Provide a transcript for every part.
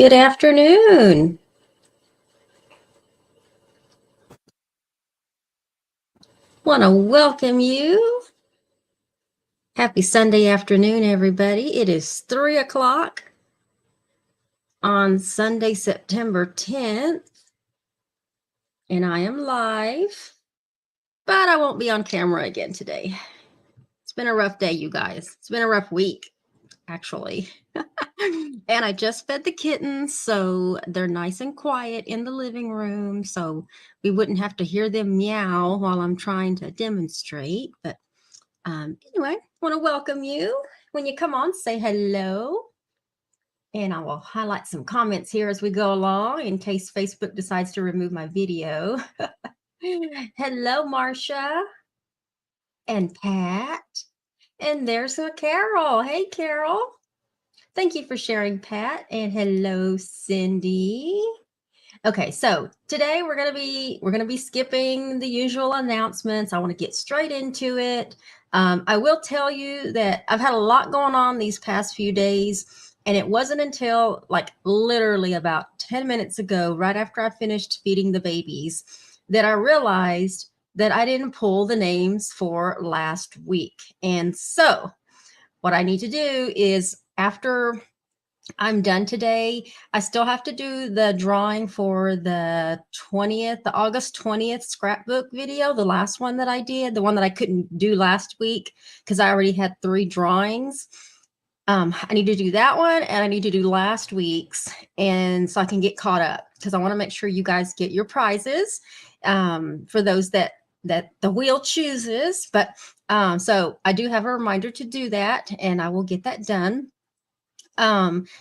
Good afternoon. Want to welcome you. Happy Sunday afternoon, everybody. It is 3 o'clock on Sunday, September 10th, and I am live, but I won't be on camera again today. It's been a rough day, you guys. It's been a rough week, actually. And I just fed the kittens, so they're nice and quiet in the living room, so we wouldn't have to hear them meow while I'm trying to demonstrate. But anyway, want to welcome you. When you come on, say hello. And I will highlight some comments here as we go along in case Facebook decides to remove my video. Hello, Marcia and Pat. And there's a Carol. Hey, Carol. Thank you for sharing, Pat. And hello, Cindy. Okay, so today we're gonna be skipping the usual announcements. I want to get straight into it. I will tell you that I've had a lot going on these past few days, and it wasn't until like literally about 10 minutes ago, right after I finished feeding the babies, that I realized that I didn't pull the names for last week. And so what I need to do is, after I'm done today, I still have to do the drawing for the 20th, the August 20th scrapbook video, the last one that I did, the one that I couldn't do last week because I already had 3 drawings. I need to do that one, and I need to do last week's, and so I can get caught up, because I want to make sure you guys get your prizes, for those that the wheel chooses. But so I do have a reminder to do that, and I will get that done.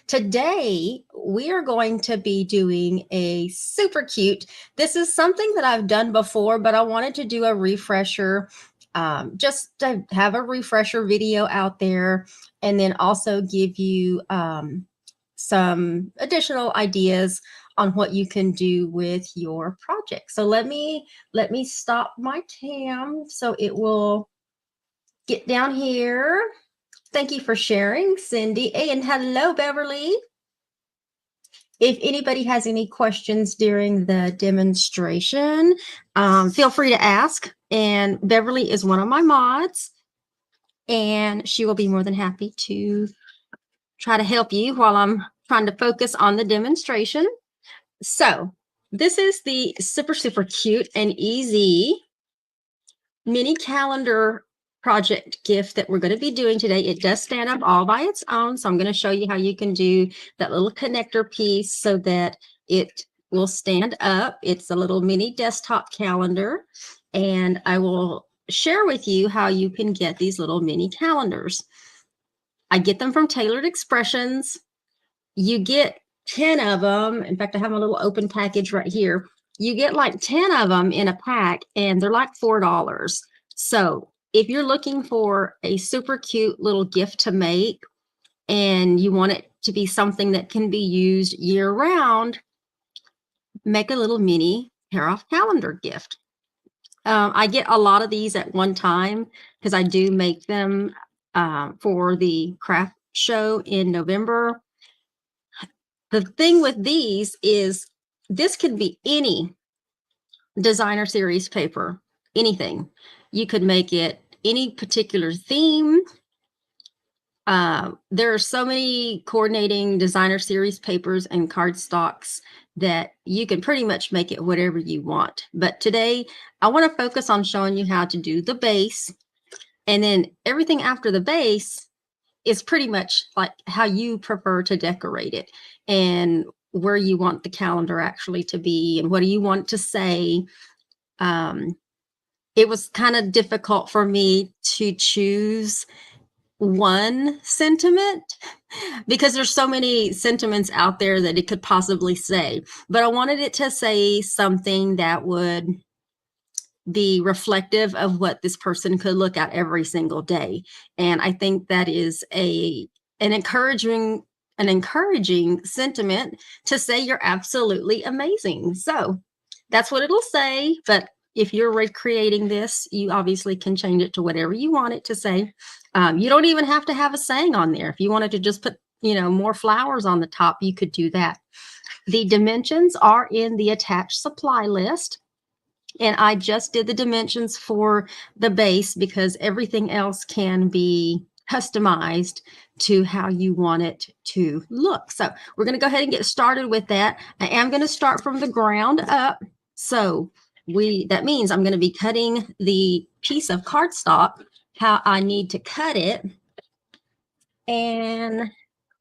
Today we are going to be doing a super cute. This is something that I've done before, but I wanted to do a refresher, just to have a refresher video out there, and then also give you some additional ideas on what you can do with your project. So let me stop my tam so it will get down here. Thank you for sharing, Cindy. Hey, and hello, Beverly. If anybody has any questions during the demonstration, feel free to ask. And Beverly is one of my mods, and she will be more than happy to try to help you while I'm trying to focus on the demonstration. So this is the super, super cute and easy mini calendar project gift that we're going to be doing today. It does stand up all by its own, so I'm going to show you how you can do that little connector piece so that it will stand up. It's a little mini desktop calendar, and I will share with you how you can get these little mini calendars. I get them from Tailored Expressions. You get 10 of them. In fact, I have a little open package right here. You get like 10 of them in a pack, and they're like $4. So if you're looking for a super cute little gift to make, and you want it to be something that can be used year round, make a little mini pair off calendar gift. I get a lot of these at one time because I do make them for the craft show in November. The thing with these is this could be any designer series paper, anything. You could make it any particular theme. There are so many coordinating designer series papers and cardstocks that you can pretty much make it whatever you want. But today I want to focus on showing you how to do the base, and then everything after the base is pretty much like how you prefer to decorate it, and where you want the calendar actually to be, and what do you want to say. It was kind of difficult for me to choose one sentiment because there's so many sentiments out there that it could possibly say, but I wanted it to say something that would be reflective of what this person could look at every single day. And I think that is an encouraging sentiment to say you're absolutely amazing. So that's what it'll say. But if you're recreating this, you obviously can change it to whatever you want it to say. You don't even have to have a saying on there. If you wanted to just put more flowers on the top, you could do that. The dimensions are in the attached supply list. And I just did the dimensions for the base because everything else can be customized to how you want it to look. So we're going to go ahead and get started with that. I am going to start from the ground up. So that means I'm going to be cutting the piece of cardstock how I need to cut it. And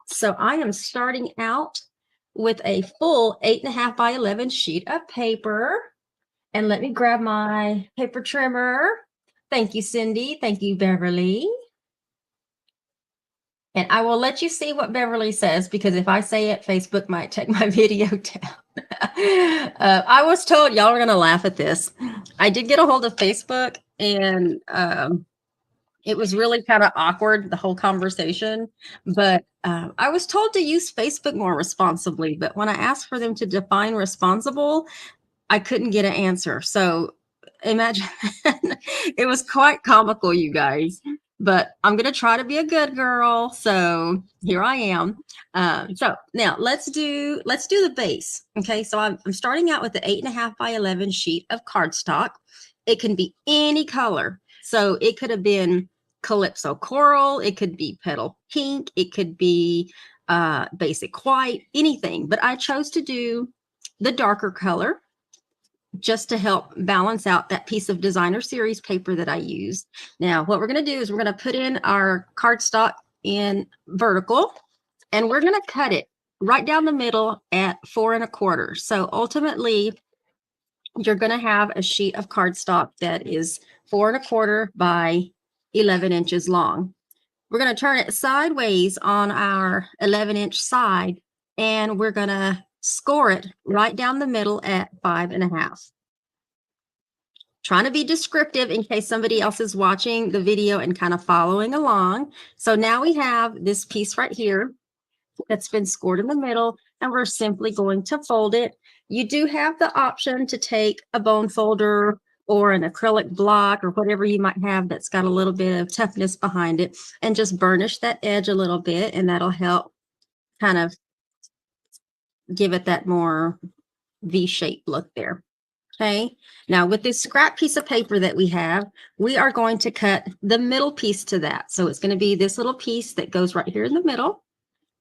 so I am starting out with a full 8.5 by 11 sheet of paper. And let me grab my paper trimmer. Thank you, Cindy. Thank you, Beverly. And I will let you see what Beverly says, because if I say it, Facebook might take my video down. I was told y'all are going to laugh at this. I did get a hold of Facebook, and it was really kind of awkward, the whole conversation. But I was told to use Facebook more responsibly. But when I asked for them to define responsible, I couldn't get an answer. So imagine, it was quite comical, you guys. But I'm going to try to be a good girl. So here I am. So now let's do the base. Okay, so I'm starting out with the 8.5 by 11 sheet of cardstock. It can be any color. So it could have been Calypso Coral. It could be Petal Pink. It could be basic white, anything. But I chose to do the darker color just to help balance out that piece of designer series paper that I used. Now, what we're going to do is we're going to put in our cardstock in vertical, and we're going to cut it right down the middle at 4 1/4. So ultimately, you're going to have a sheet of cardstock that is 4 1/4 by 11 inches long. We're going to turn it sideways on our 11-inch side, and we're going to score it right down the middle at 5 1/2. Trying to be descriptive in case somebody else is watching the video and kind of following along. So now we have this piece right here that's been scored in the middle, and we're simply going to fold it. You do have the option to take a bone folder or an acrylic block or whatever you might have that's got a little bit of toughness behind it, and just burnish that edge a little bit, and that'll help kind of give it that more V-shaped look there. Okay, now with this scrap piece of paper that we have, we are going to cut the middle piece to that. So it's going to be this little piece that goes right here in the middle.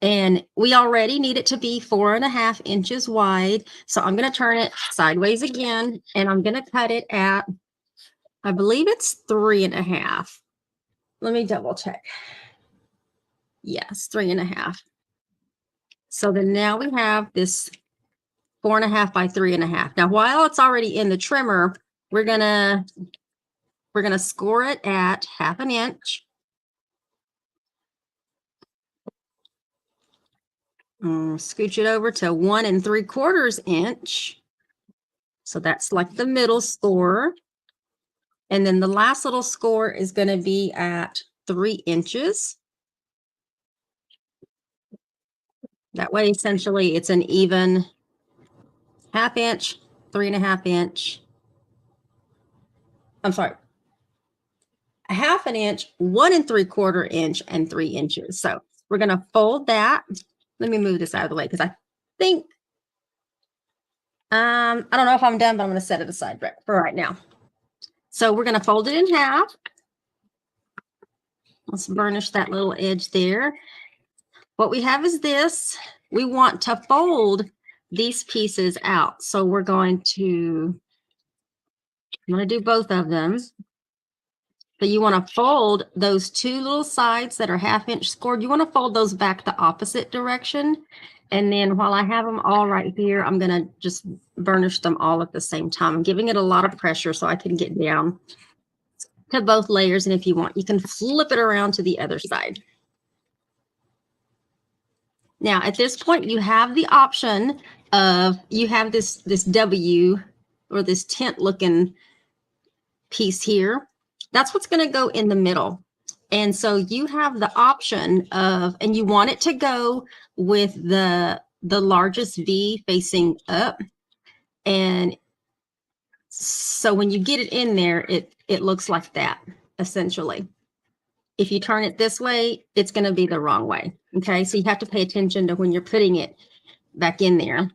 And we already need it to be 4 1/2 inches wide. So I'm going to turn it sideways again, and I'm going to cut it at, I believe it's 3 1/2. Let me double check. Yes, 3 1/2. So then now we have this 4 1/2 by 3 1/2. Now, while it's already in the trimmer, we're gonna score it at 1/2 inch. Scooch it over to 1 3/4 inch. So that's like the middle score. And then the last little score is going to be at 3 inches. That way, essentially, it's an even 1/2 inch, 3 1/2 inch. I'm sorry, 1/2 inch, 1 3/4 inch, and 3 inches. So we're going to fold that. Let me move this out of the way because I think, I don't know if I'm done, but I'm going to set it aside for right now. So we're going to fold it in half. Let's burnish that little edge there. What we have is this. We want to fold these pieces out. So we're going to, I'm going to do both of them. But you want to fold those two little sides that are 1/2 inch scored. You want to fold those back the opposite direction. And then while I have them all right here, I'm going to just burnish them all at the same time. I'm giving it a lot of pressure so I can get down to both layers. And if you want, you can flip it around to the other side. Now, at this point, you have the option of, you have this W or this tent looking piece here. That's what's going to go in the middle. And so you have the option of, and you want it to go with the largest V facing up. And so when you get it in there, it looks like that, essentially. If you turn it this way, it's going to be the wrong way. Okay, so you have to pay attention to when you're putting it back in there.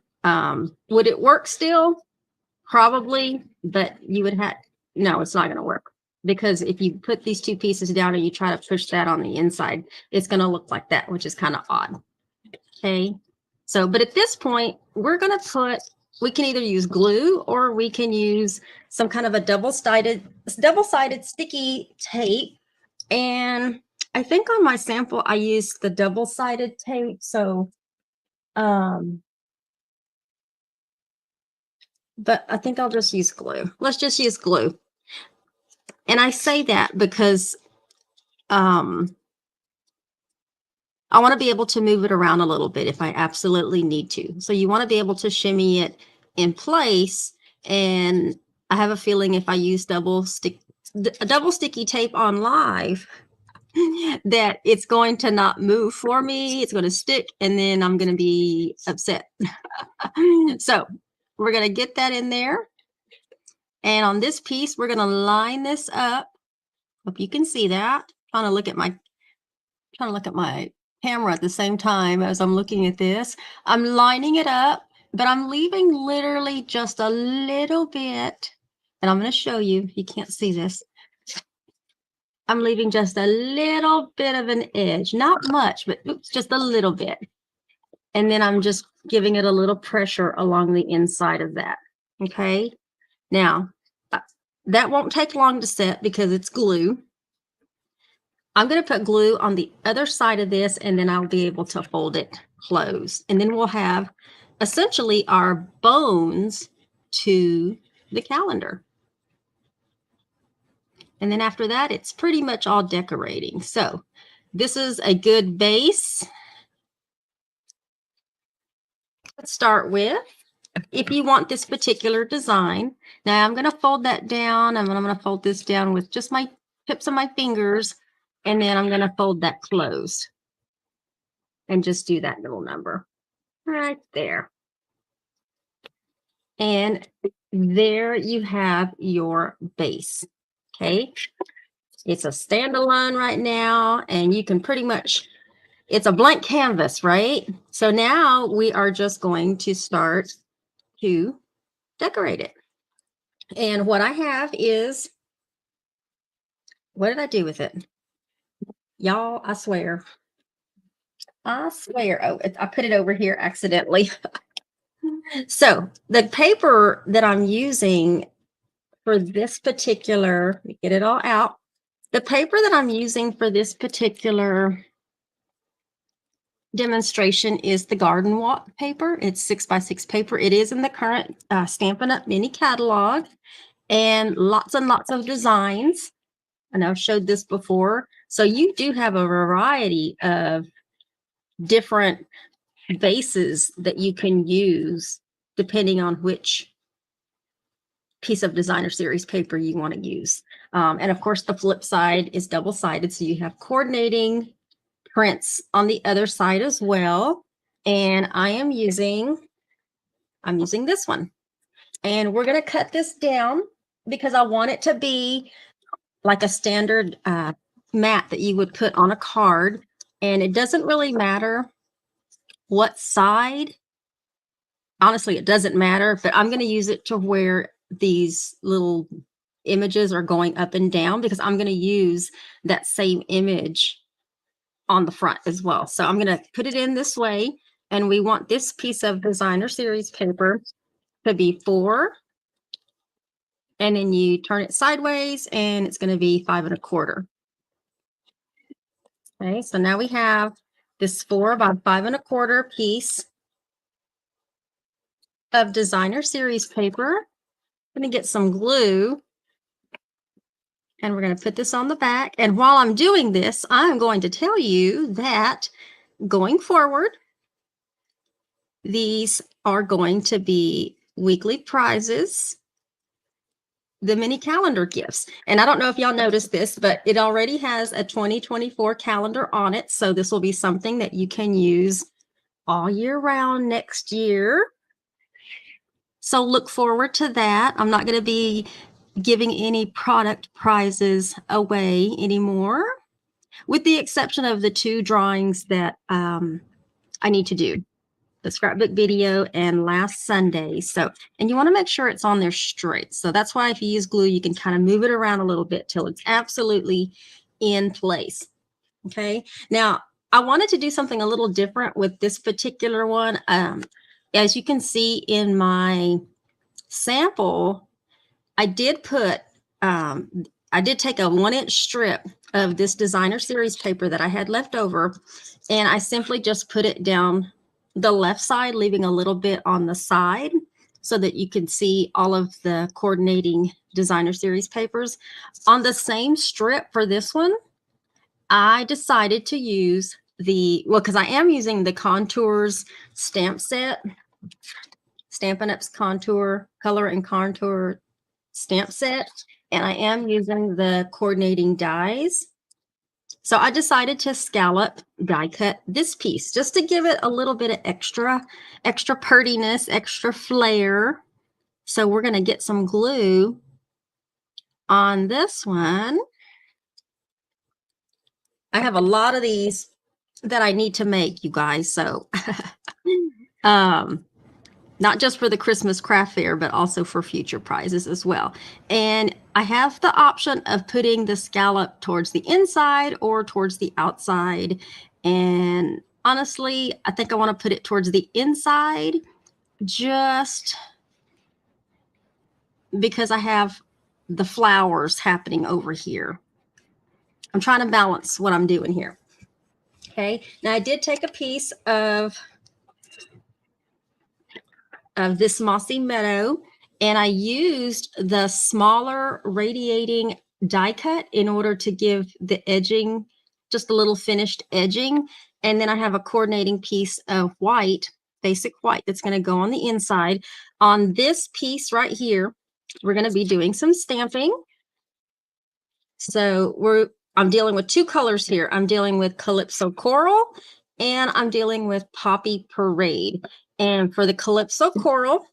Would it work still? Probably, but you would have, no, it's not going to work, because if you put these two pieces down and you try to push that on the inside, it's going to look like that, which is kind of odd. Okay, so, but at this point, we're going to put, we can either use glue or we can use some kind of a double-sided sticky tape. And I think on my sample, I used the double-sided tape. So, but I think I'll just use glue. Let's just use glue. And I say that because I want to be able to move it around a little bit if I absolutely need to. So you want to be able to shimmy it in place. And I have a feeling if I use double sticky tape on live, that it's going to not move for me. It's going to stick, and then I'm going to be upset. So we're going to get that in there. And on this piece, we're going to line this up. Hope you can see that. Trying to look at my camera at the same time as I'm looking at this. I'm lining it up, but I'm leaving literally just a little bit. And I'm going to show you. You can't see this. I'm leaving just a little bit of an edge, not much, but oops, just a little bit. And then I'm just giving it a little pressure along the inside of that. Okay. Now, that won't take long to set because it's glue. I'm going to put glue on the other side of this, and then I'll be able to fold it closed. And then we'll have essentially our bones to the calendar. And then after that, it's pretty much all decorating. So this is a good base. Let's start with, if you want this particular design. Now I'm going to fold that down, and I'm going to fold this down with just my tips of my fingers, and then I'm going to fold that closed and just do that little number right there. And there you have your base. Okay, it's a standalone right now, and you can pretty much, it's a blank canvas, right? So now we are just going to start to decorate it. And what I have is, what did I do with it? Y'all, I swear. Oh, I put it over here accidentally. So the paper that I'm using for this particular, let me get it all out. The paper that I'm using for this particular demonstration is the Garden Walk paper. It's 6x6 paper. It is in the current Stampin' Up! Mini catalog, and lots of designs. And I've showed this before. So you do have a variety of different bases that you can use depending on which piece of designer series paper you want to use. And of course, the flip side is double-sided, so you have coordinating prints on the other side as well. And I'm using this one. And we're going to cut this down because I want it to be like a standard mat that you would put on a card. And it doesn't really matter what side. Honestly, it doesn't matter, but I'm going to use it to where these little images are going up and down, because I'm going to use that same image on the front as well. So I'm going to put it in this way, and we want this piece of designer series paper to be 4, and then you turn it sideways and it's going to be 5 1/4. Okay, so now we have this 4 by 5 1/4 piece of designer series paper. I'm going to get some glue, and we're going to put this on the back. And while I'm doing this, I'm going to tell you that going forward, these are going to be weekly prizes, the mini calendar gifts. And I don't know if y'all noticed this, but it already has a 2024 calendar on it. So this will be something that you can use all year round next year. So look forward to that. I'm not going to be giving any product prizes away anymore. with the exception of the 2 drawings that I need to do, the scrapbook video and last Sunday. So, and you want to make sure it's on there straight. So that's why if you use glue, you can kind of move it around a little bit till it's absolutely in place. Okay. Now, I wanted to do something a little different with this particular one. As you can see in my sample, I did put, I did take a 1-inch strip of this designer series paper that I had left over, and I simply just put it down the left side, leaving a little bit on the side so that you can see all of the coordinating designer series papers. On the same strip for this one, I decided to use because I am using the Contours stamp set, Stampin' Up's Contour, Color and Contour stamp set, and I am using the coordinating dies. So I decided to scallop die cut this piece just to give it a little bit of extra purtiness, extra flair. So we're going to get some glue on this one. I have a lot of these that I need to make, you guys. So not just for the Christmas craft fair, but also for future prizes as well. And I have the option of putting the scallop towards the inside or towards the outside. And honestly, I think I want to put it towards the inside just because I have the flowers happening over here. I'm trying to balance what I'm doing here. Okay, now I did take a piece of this mossy meadow, and I used the smaller radiating die cut in order to give the edging just a little finished edging. And then I have a coordinating piece of white, basic white, that's going to go on the inside. On this piece right here, we're going to be doing some stamping. So I'm dealing with 2 colors here. I'm dealing with Calypso Coral and I'm dealing with Poppy Parade. And for the Calypso Coral,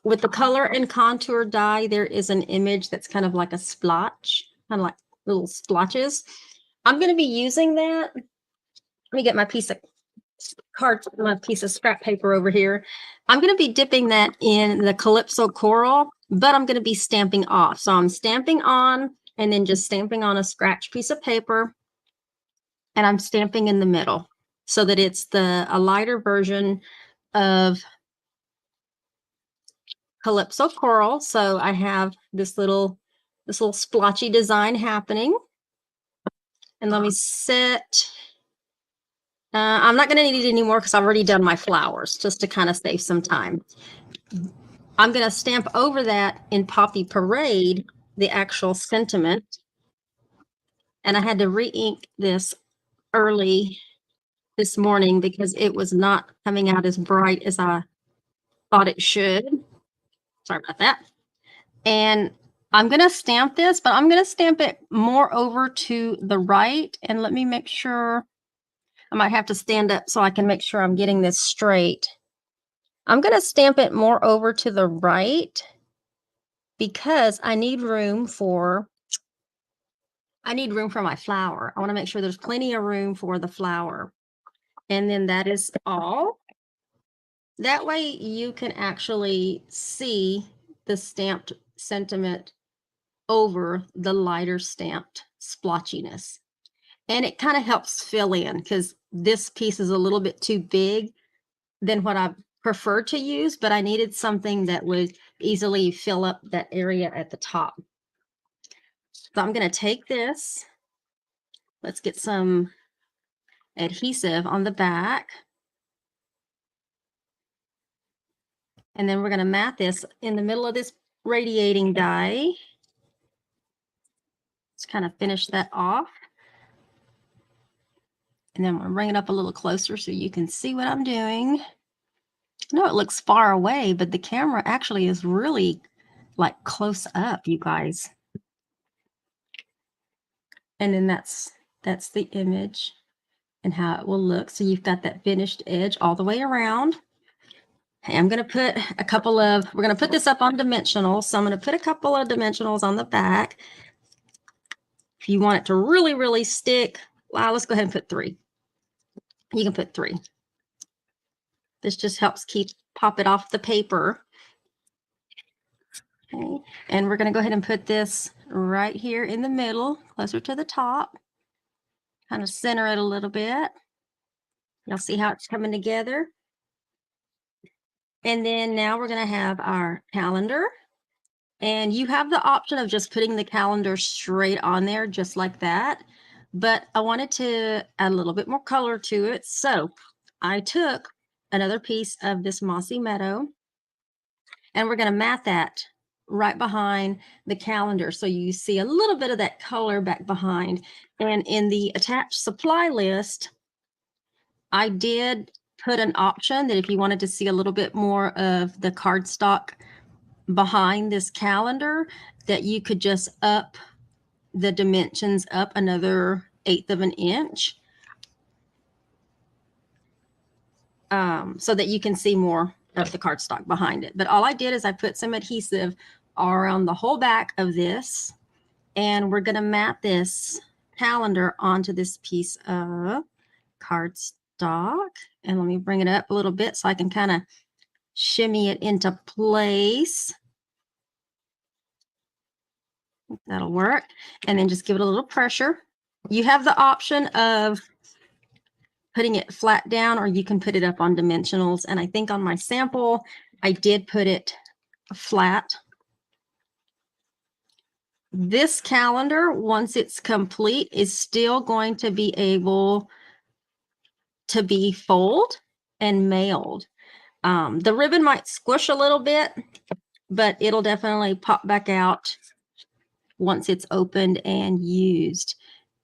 with the color and contour die, there is an image that's kind of like a splotch, kind of like little splotches. I'm going to be using that. Let me get my piece of scrap paper over here. I'm going to be dipping that in the Calypso Coral, but I'm going to be stamping off. So I'm stamping on and then just stamping on a scratch piece of paper, and I'm stamping in the middle so that it's a lighter version of Calypso Coral. So I have this little splotchy design happening. And let me set, I'm not going to need it anymore because I've already done my flowers, just to kind of save some time. I'm going to stamp over that in Poppy Parade, the actual sentiment. And I had to re-ink this early this morning because it was not coming out as bright as I thought it should. Sorry about that. And I'm going to stamp this, but I'm going to stamp it more over to the right. And let me make sure, I might have to stand up so I can make sure I'm getting this straight. I'm going to stamp it more over to the right because I need room for my flower. I want to make sure there's plenty of room for the flower. And then that is all. That way you can actually see the stamped sentiment over the lighter stamped splotchiness. And it kind of helps fill in because this piece is a little bit too big than what I prefer to use, but I needed something that would easily fill up that area at the top. So I'm going to take this. Let's get some adhesive on the back. And then we're going to mat this in the middle of this radiating die. Let's kind of finish that off. And then I'm going to bring it up a little closer so you can see what I'm doing. I know it looks far away, but the camera actually is really like close up, you guys. And then that's the image and how it will look. So you've got that finished edge all the way around. Okay, I'm going to put we're going to put this up on dimensionals. So I'm going to put a couple of dimensionals on the back. If you want it to really, really stick, well, let's go ahead and put 3. You can put 3. This just helps pop it off the paper. Okay, and we're going to go ahead and put this right here in the middle, closer to the top. Kind of center it a little bit. You'll see how it's coming together. And then now we're going to have our calendar. And you have the option of just putting the calendar straight on there, just like that. But I wanted to add a little bit more color to it. So I took another piece of this mossy meadow, and we're going to mat that right behind the calendar. So you see a little bit of that color back behind. And in the attached supply list, I did put an option that if you wanted to see a little bit more of the cardstock behind this calendar, that you could just up the dimensions up another 1/8 of an inch, so that you can see more of the cardstock behind it. But all I did is I put some adhesive all around the whole back of this, and we're going to mat this calendar onto this piece of cardstock. And let me bring it up a little bit so I can kind of shimmy it into place. That'll work. And then just give it a little pressure. You have the option of putting it flat down, or you can put it up on dimensionals. And I think on my sample, I did put it flat. This calendar, once it's complete, is still going to be able to be folded and mailed. The ribbon might squish a little bit, but it'll definitely pop back out once it's opened and used.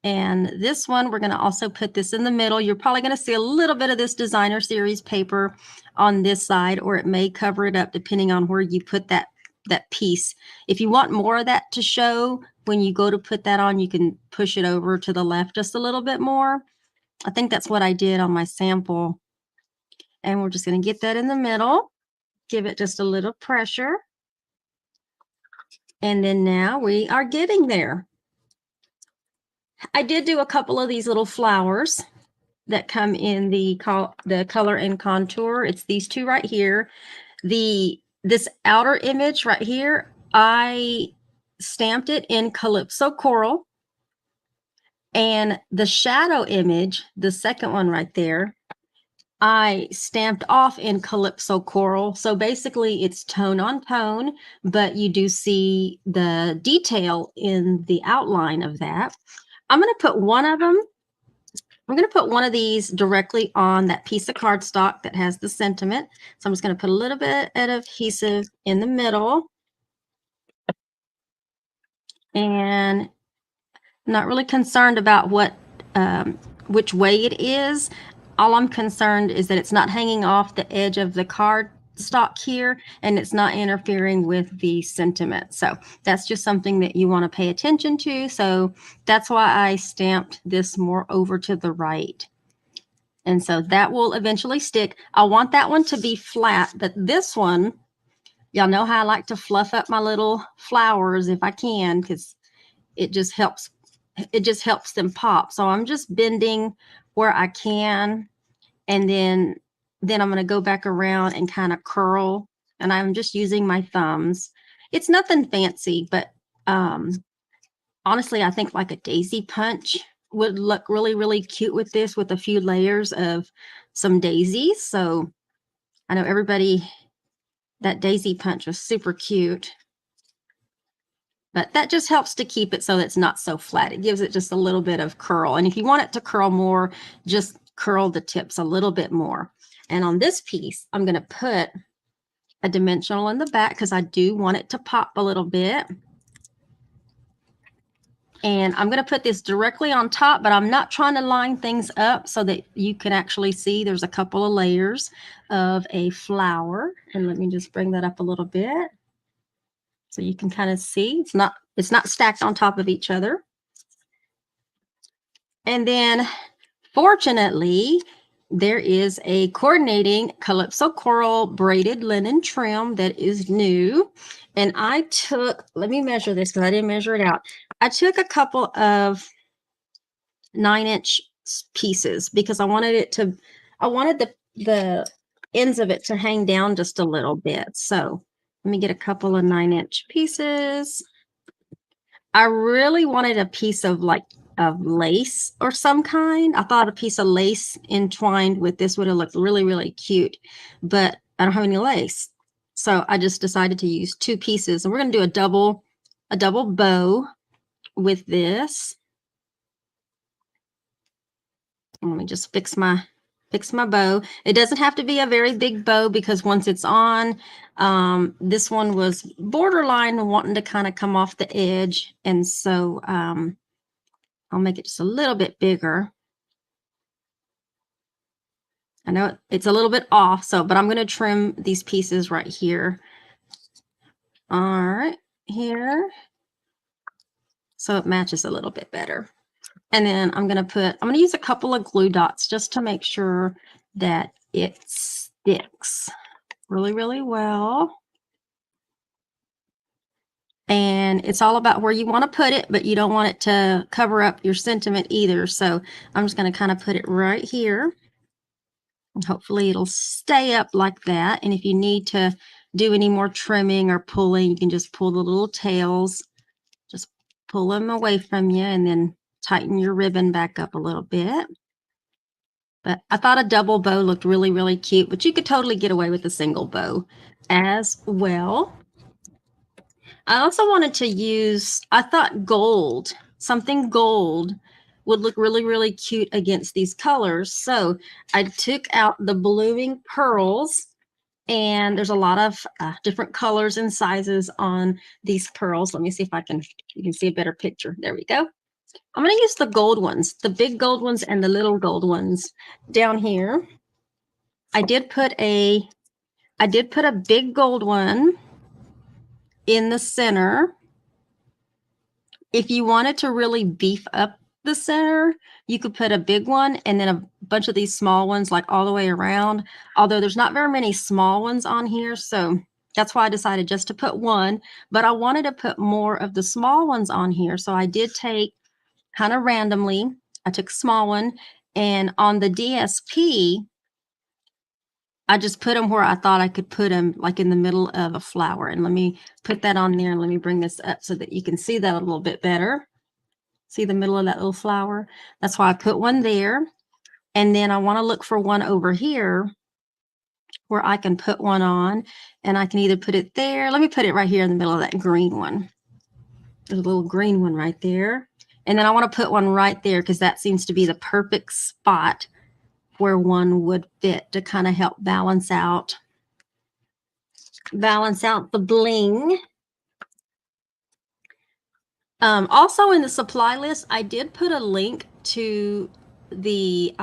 And this one, we're going to also put this in the middle. You're probably going to see a little bit of this designer series paper on this side, or it may cover it up depending on where you put that piece. If you want more of that to show when you go to put that on, you can push it over to the left just a little bit more. I think that's what I did on my sample. And we're just going to get that in the middle, give it just a little pressure. And then now we are getting there. I did do a couple of these little flowers that come in the color and contour. It's these two right here. This outer image right here, I stamped it in Calypso Coral. And the shadow image, the second one right there, I stamped off in Calypso Coral. So basically it's tone on tone, but you do see the detail in the outline of that. I'm going to put one of them. I'm going to put one of these directly on that piece of cardstock that has the sentiment. So I'm just going to put a little bit of adhesive in the middle. And I'm not really concerned about which way it is. All I'm concerned is that it's not hanging off the edge of the cardstock here, and it's not interfering with the sentiment. So that's just something that you want to pay attention to. So that's why I stamped this more over to the right. And so that will eventually stick. I want that one to be flat, but this one, y'all know how I like to fluff up my little flowers if I can, because it just helps them pop. So I'm just bending where I can, and then I'm going to go back around and kind of curl, and I'm just using my thumbs. It's nothing fancy, but honestly, I think like a daisy punch would look really, really cute with this, with a few layers of some daisies. So I know that daisy punch was super cute. But that just helps to keep it so it's not so flat. It gives it just a little bit of curl. And if you want it to curl more, just curl the tips a little bit more. And on this piece, I'm going to put a dimensional in the back because I do want it to pop a little bit. And I'm going to put this directly on top, but I'm not trying to line things up so that you can actually see there's a couple of layers of a flower. And let me just bring that up a little bit, so you can kind of see it's not stacked on top of each other. And then fortunately, there is a coordinating Calypso Coral braided linen trim that is new. And I took, let me measure this because I didn't measure it out. I took a couple of 9-inch pieces because I wanted it to, I wanted the ends of it to hang down just a little bit. So let me get a couple of 9-inch pieces. I really wanted a piece of of lace or some kind. I thought a piece of lace entwined with this would have looked really, really cute, but I don't have any lace. So I just decided to use 2 pieces, and we're going to do a double bow with this. Let me just fix my bow. It doesn't have to be a very big bow because once it's on, this one was borderline wanting to kind of come off the edge, and so I'll make it just a little bit bigger. I know it's a little bit off, so but I'm going to trim these pieces right here. All right, here, so it matches a little bit better. And then I'm going to use a couple of glue dots just to make sure that it sticks really, really well. And it's all about where you want to put it, but you don't want it to cover up your sentiment either. So I'm just going to kind of put it right here. And hopefully it'll stay up like that. And if you need to do any more trimming or pulling, you can just pull the little tails, just pull them away from you and then tighten your ribbon back up a little bit. But I thought a double bow looked really, really cute, but you could totally get away with a single bow as well. I also wanted to use, I thought gold, something gold would look really, really cute against these colors. So I took out the blooming pearls, and there's a lot of different colors and sizes on these pearls. Let me see if you can see a better picture. There we go. I'm going to use the gold ones, the big gold ones and the little gold ones down here. I did put a big gold one in the center. If you wanted to really beef up the center, you could put a big one and then a bunch of these small ones like all the way around. Although there's not very many small ones on here, so that's why I decided just to put one. But I wanted to put more of the small ones on here, so I did take kind of randomly. I took a small one, and on the DSP, I just put them where I thought I could put them, like in the middle of a flower. And let me put that on there and let me bring this up so that you can see that a little bit better. See the middle of that little flower? That's why I put one there. And then I want to look for one over here where I can put one on, and I can either put it there. Let me put it right here in the middle of that green one. There's a little green one right there. And then I want to put one right there because that seems to be the perfect spot where one would fit to kind of help balance out the bling. Also in the supply list, I did put a link to the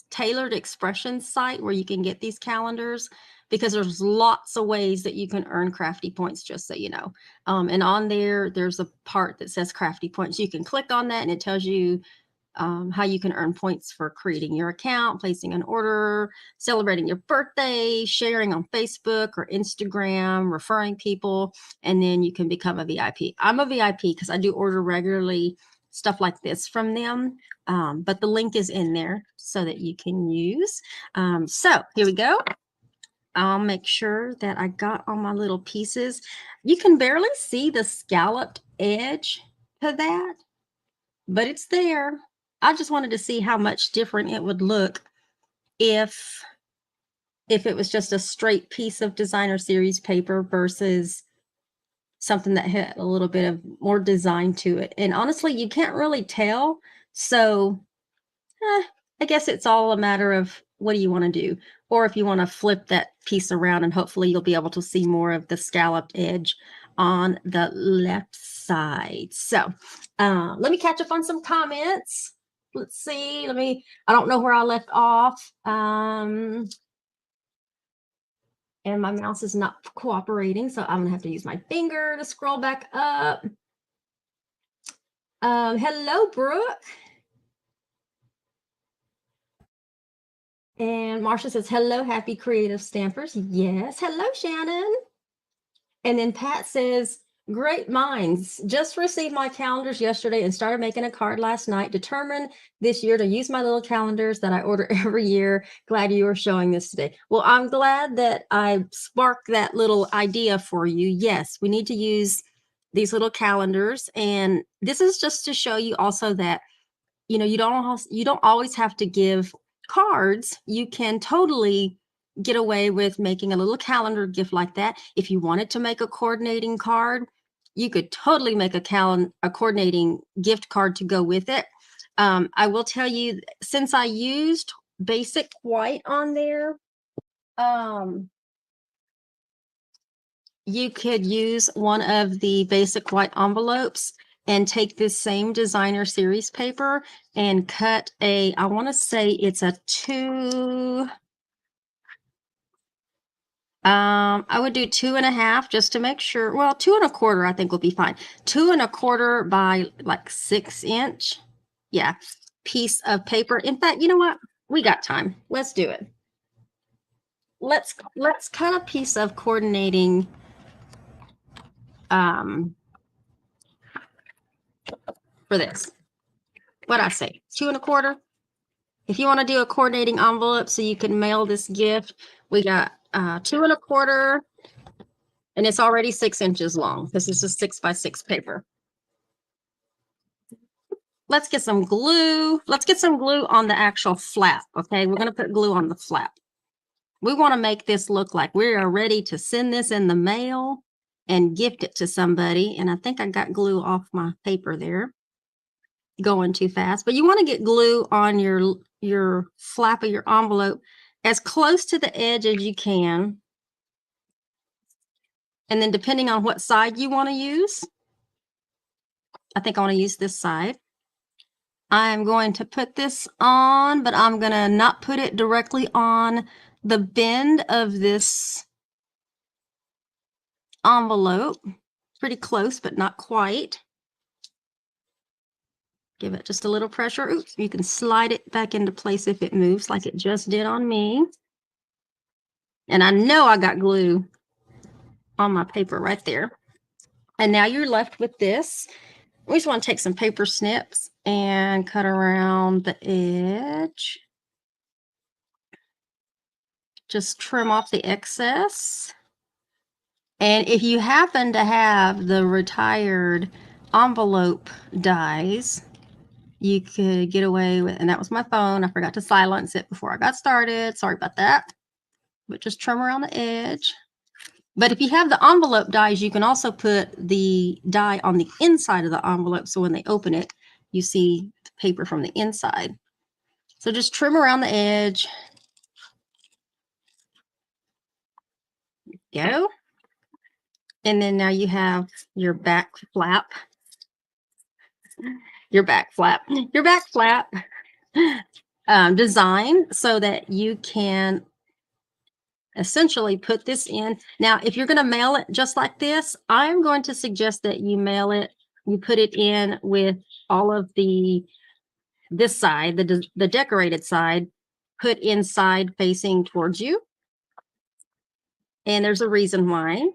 Tailored Expressions site where you can get these calendars, because there's lots of ways that you can earn crafty points, just so you know. And on there's a part that says crafty points. You can click on that and it tells you how you can earn points for creating your account, placing an order, celebrating your birthday, sharing on Facebook or Instagram, referring people, and then you can become a VIP. I'm a VIP because I do order regularly stuff like this from them, but the link is in there so that you can use. So here we go. I'll make sure that I got all my little pieces. You can barely see the scalloped edge to that, but it's there. I just wanted to see how much different it would look if it was just a straight piece of designer series paper versus something that had a little bit of more design to it. And honestly, you can't really tell. So I guess it's all a matter of what do you want to do? Or if you want to flip that piece around, and hopefully you'll be able to see more of the scalloped edge on the left side. So let me catch up on some comments. Let's see. I don't know where I left off. And my mouse is not cooperating, so I'm gonna have to use my finger to scroll back up. Hello, Brooke. And Marsha says, hello, happy creative stampers. Yes. Hello, Shannon. And then Pat says, great minds. Just received my calendars yesterday and started making a card last night. Determined this year to use my little calendars that I order every year. Glad you are showing this today. Well, I'm glad that I sparked that little idea for you. Yes, we need to use these little calendars. And this is just to show you also that, you don't always have to give cards. You can totally get away with making a little calendar gift like that. If you wanted to make a coordinating card, you could totally make a coordinating gift card to go with it. I will tell you, since I used basic white on there, um, you could use one of the basic white envelopes and take this same designer series paper and cut I want to say it's a I would do 2.5 just to make sure. Well, 2.25 I think will be fine. 2.25 by like 6 inch. Yeah, piece of paper. In fact, you know what? We got time. Let's do it. Let's cut a piece of coordinating for this. What I say? 2.25. If you want to do a coordinating envelope so you can mail this gift, we got 2.25, and it's already 6 inches long. This is a 6x6 paper. Let's get some glue. Let's get some glue on the actual flap. Okay, we're going to put glue on the flap. We want to make this look like we are ready to send this in the mail and gift it to somebody. And I think I got glue off my paper there, going too fast. But you want to get glue on your flap of your envelope as close to the edge as you can. And then depending on what side you want to use, I think I want to use this side. I'm going to put this on, but I'm going to not put it directly on the bend of this envelope. Pretty close, but not quite. Give it just a little pressure. Oops, you can slide it back into place if it moves like it just did on me. And I know I got glue on my paper right there. And now you're left with this. We just want to take some paper snips and cut around the edge. Just trim off the excess. And if you happen to have the retired envelope dies, you could get away with, and that was my phone. I forgot to silence it before I got started. Sorry about that. But just trim around the edge. But if you have the envelope dies, you can also put the die on the inside of the envelope. So when they open it, you see the paper from the inside. So just trim around the edge. Go. And then now you have your back flap. Your back flap design so that you can essentially put this in. Now, if you're going to mail it just like this, I'm going to suggest that you mail it, you put it in with all of this side, the decorated side, put inside facing towards you. And there's a reason why.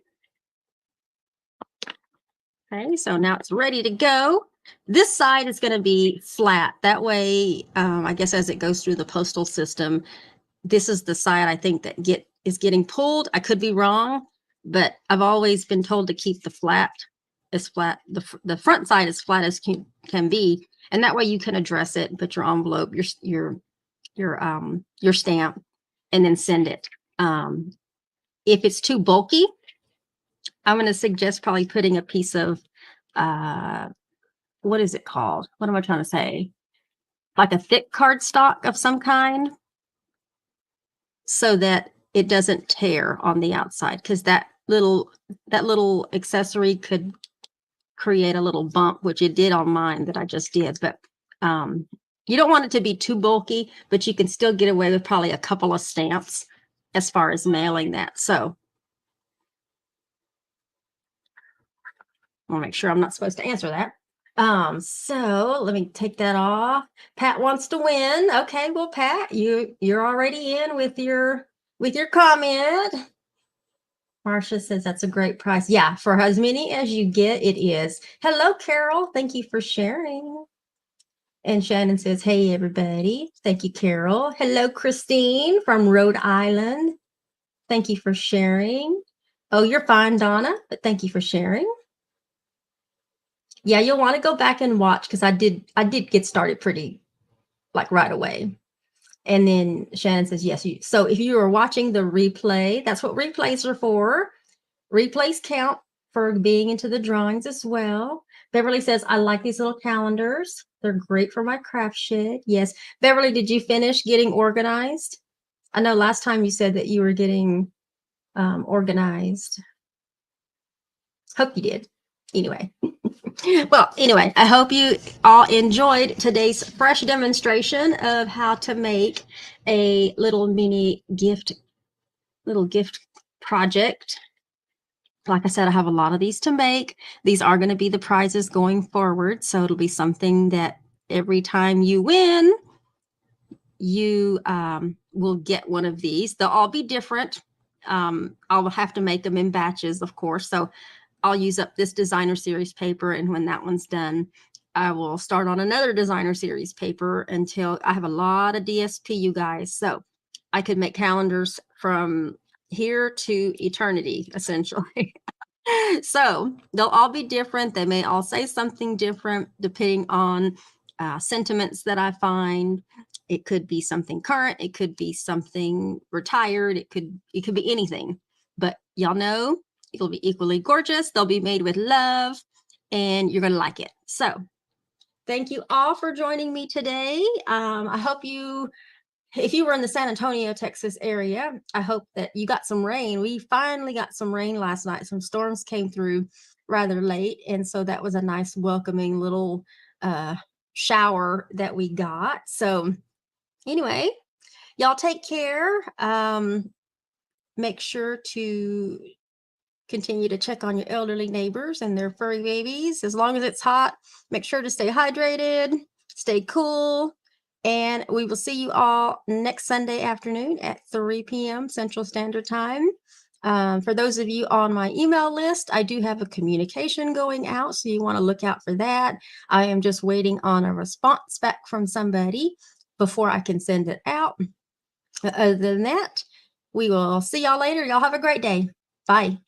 Okay, so now it's ready to go. This side is going to be flat. That way, I guess as it goes through the postal system, this is the side I think that is getting pulled. I could be wrong, but I've always been told to keep the flat as flat. The front side as flat as can be, and that way you can address it, put your envelope, your stamp, and then send it. If it's too bulky, I'm going to suggest probably putting a piece of what is it called? What am I trying to say? Like a thick cardstock of some kind, so that it doesn't tear on the outside, because that little accessory could create a little bump, which it did on mine that I just did. But you don't want it to be too bulky, but you can still get away with probably a couple of stamps as far as mailing that. So I want to make sure I'm not supposed to answer that. So let me take that off. Pat wants to win. Okay, well, Pat, you're already in with your comment. Marcia says that's a great price. Yeah, for as many as you get, it is. Hello, Carol. Thank you for sharing. And Shannon says, hey, everybody. Thank you, Carol. Hello, Christine from Rhode Island. Thank you for sharing. Oh, you're fine, Donna, but thank you for sharing. Yeah, you'll want to go back and watch because I did get started pretty like right away. And then Shannon says, yes, you. So if you are watching the replay, that's what replays are for. Replays count for being into the drawings as well. Beverly says, I like these little calendars. They're great for my craft shed. Yes. Beverly, did you finish getting organized? I know last time you said that you were getting organized. Hope you did. Anyway. Well, anyway, I hope you all enjoyed today's fresh demonstration of how to make a little mini little gift project. Like I said, I have a lot of these to make. These are going to be the prizes going forward. So it'll be something that every time you win, you will get one of these. They'll all be different. I'll have to make them in batches, of course. So I'll use up this designer series paper. And when that one's done, I will start on another designer series paper until I have a lot of DSP, you guys. So I could make calendars from here to eternity, essentially. So they'll all be different. They may all say something different depending on sentiments that I find. It could be something current. It could be something retired. It could be anything. But y'all know it'll be equally gorgeous. They'll be made with love, and you're gonna like it. So thank you all for joining me today. I hope if you were in the San Antonio, Texas area, I hope that you got some rain. We finally got some rain last night. Some storms came through rather late. And so that was a nice, welcoming little shower that we got. So, anyway, y'all take care. Make sure to continue to check on your elderly neighbors and their furry babies. As long as it's hot, make sure to stay hydrated, stay cool, and we will see you all next Sunday afternoon at 3 p.m. Central Standard Time. For those of you on my email list, I do have a communication going out, so you want to look out for that. I am just waiting on a response back from somebody before I can send it out. Other than that, we will see y'all later. Y'all have a great day. Bye.